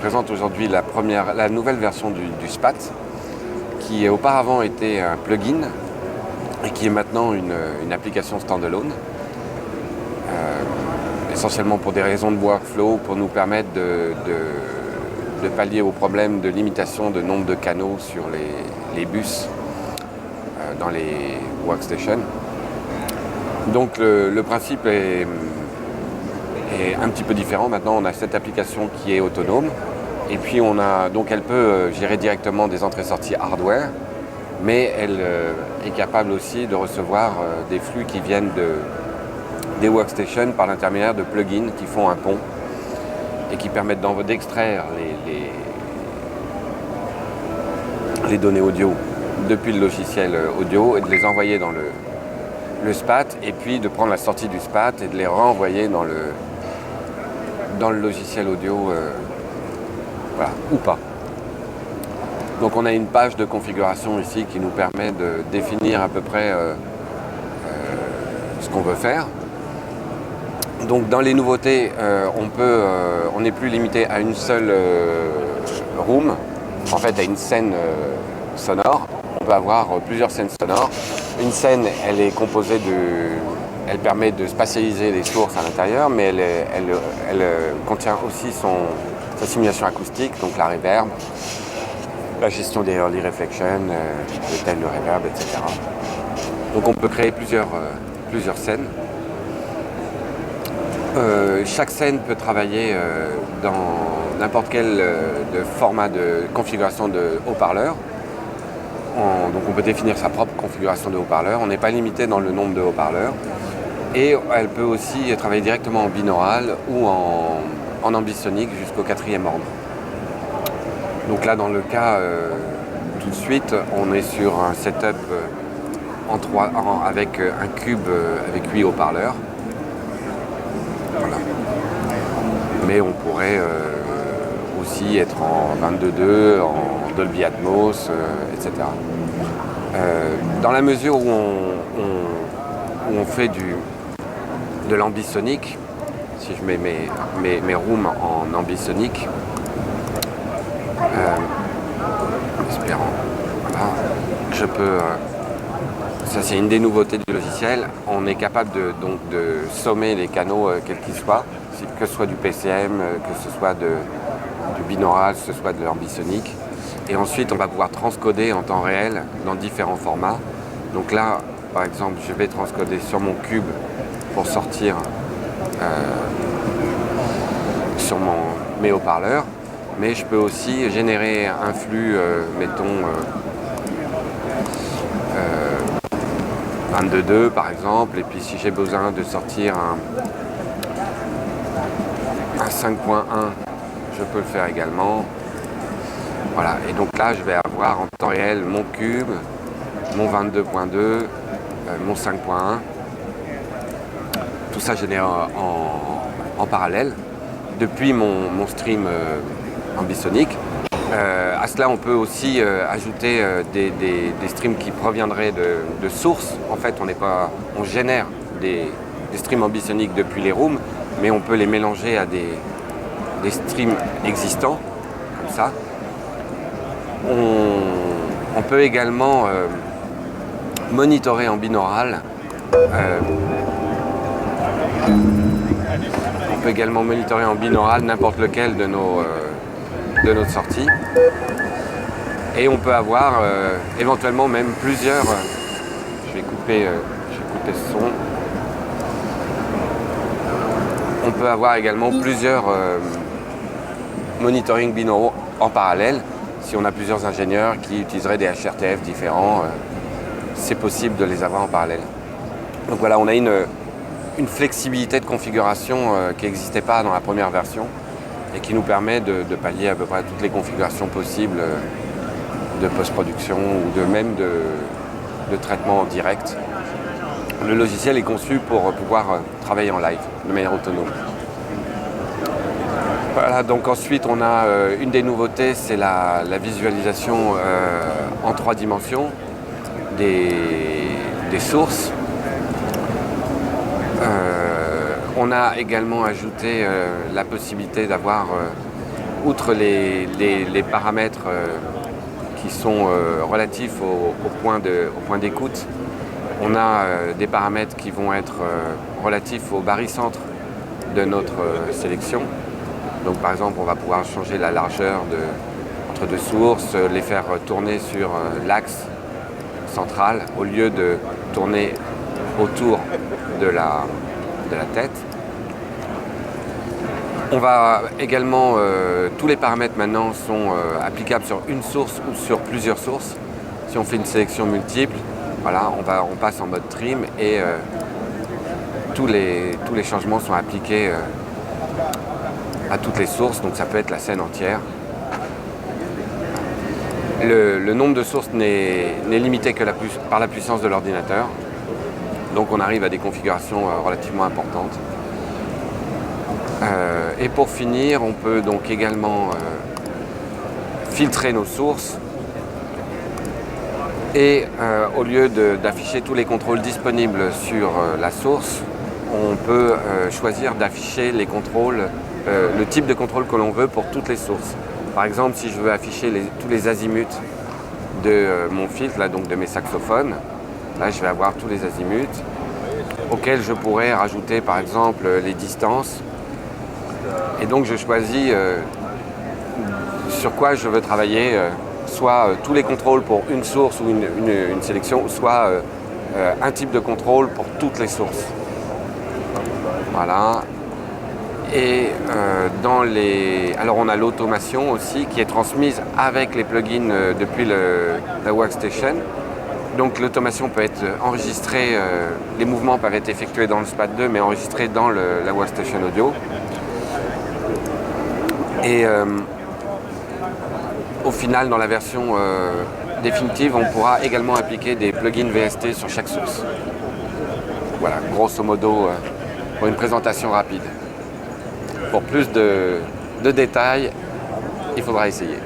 présente aujourd'hui la nouvelle version du SPAT, qui auparavant était un plugin et qui est maintenant une application standalone, essentiellement pour des raisons de workflow, pour nous permettre de pallier aux problèmes de limitation de nombre de canaux sur les bus dans les workstations. Donc le principe est un petit peu différent. Maintenant, on a cette application qui est autonome. Et puis, donc elle peut gérer directement des entrées-sorties hardware, mais elle est capable aussi de recevoir des flux qui viennent des workstations par l'intermédiaire de plugins qui font un pont et qui permettent d'extraire les données audio depuis le logiciel audio et de les envoyer dans le SPAT, et puis de prendre la sortie du SPAT et de les renvoyer dans le logiciel audio, voilà, ou pas. Donc on a une page de configuration ici qui nous permet de définir à peu près ce qu'on veut faire. Donc dans les nouveautés, on n'est plus limité à une seule room, en fait à une scène sonore. On peut avoir plusieurs scènes sonores. Une scène, elle permet de spatialiser les sources à l'intérieur, mais elle contient aussi sa simulation acoustique, donc la reverb, la gestion des early reflections, le tel, le reverb, etc. Donc on peut créer plusieurs scènes. Chaque scène peut travailler dans n'importe quel format de configuration de haut-parleur. Donc on peut définir sa propre configuration de haut-parleur. On n'est pas limité dans le nombre de haut-parleurs. Et elle peut aussi travailler directement en binaural ou en ambisonique jusqu'au 4e ordre. Donc là, dans le cas tout de suite, on est sur un setup avec un cube avec 8 haut-parleurs. Voilà. Mais on pourrait aussi être en 22.2, en Dolby Atmos, etc. Dans la mesure où on fait de l'ambisonique, si je mets mes rooms en ambisonique, espérant, voilà, je peux, ça c'est une des nouveautés du logiciel, on est capable de sommer les canaux quels qu'ils soient, que ce soit du PCM, que ce soit du binaural, que ce soit de l'ambisonique. Et ensuite, on va pouvoir transcoder en temps réel dans différents formats. Donc là, par exemple, je vais transcoder sur mon cube pour sortir sur mes haut-parleurs. Mais je peux aussi générer un flux, mettons, 22.2 par exemple. Et puis si j'ai besoin de sortir un 5.1, je peux le faire également. Voilà, et donc là, je vais avoir en temps réel mon cube, mon 22.2, mon 5.1. Tout ça généré en parallèle depuis mon stream ambisonique. À cela, on peut aussi ajouter des streams qui proviendraient de sources. En fait, on génère des streams ambisoniques depuis les rooms, mais on peut les mélanger à des streams existants, comme ça. On peut également monitorer en binaural. On peut également monitorer en binaural n'importe lequel de nos sorties. Et on peut avoir éventuellement même plusieurs. Je vais couper ce son. On peut avoir également plusieurs monitoring binauraux en parallèle. Si on a plusieurs ingénieurs qui utiliseraient des HRTF différents, c'est possible de les avoir en parallèle. Donc voilà, on a une flexibilité de configuration qui n'existait pas dans la première version et qui nous permet de pallier à peu près toutes les configurations possibles de post-production ou même de traitement en direct. Le logiciel est conçu pour pouvoir travailler en live de manière autonome. Voilà, donc ensuite on a une des nouveautés, c'est la visualisation en 3 dimensions des sources. On a également ajouté la possibilité d'avoir outre les paramètres qui sont relatifs au point d'écoute, on a des paramètres qui vont être relatifs au barycentre de notre sélection. Donc par exemple, on va pouvoir changer la largeur entre deux sources, les faire tourner sur l'axe central au lieu de tourner autour de la tête. On va également, tous les paramètres maintenant sont applicables sur une source ou sur plusieurs sources. Si on fait une sélection multiple, voilà, on passe en mode trim et tous les changements sont appliqués à toutes les sources, donc ça peut être la scène entière. Le nombre de sources n'est limité que par la puissance de l'ordinateur, donc on arrive à des configurations relativement importantes. Et pour finir, on peut donc également filtrer nos sources et au lieu d'afficher tous les contrôles disponibles sur la source, on peut choisir d'afficher les contrôles, le type de contrôle que l'on veut pour toutes les sources. Par exemple, si je veux afficher tous les azimuts de mon filtre, là, donc de mes saxophones, là je vais avoir tous les azimuts auxquels je pourrais rajouter par exemple les distances. Et donc je choisis sur quoi je veux travailler, soit tous les contrôles pour une source ou une sélection, soit un type de contrôle pour toutes les sources. Voilà. Et alors on a l'automation aussi qui est transmise avec les plugins depuis la Workstation. Donc l'automation peut être enregistrée, les mouvements peuvent être effectués dans le SPAT2 mais enregistrés dans la Workstation Audio. Et au final, dans la version définitive, on pourra également appliquer des plugins VST sur chaque source. Voilà, grosso modo, pour une présentation rapide. Pour plus de détails, il faudra essayer.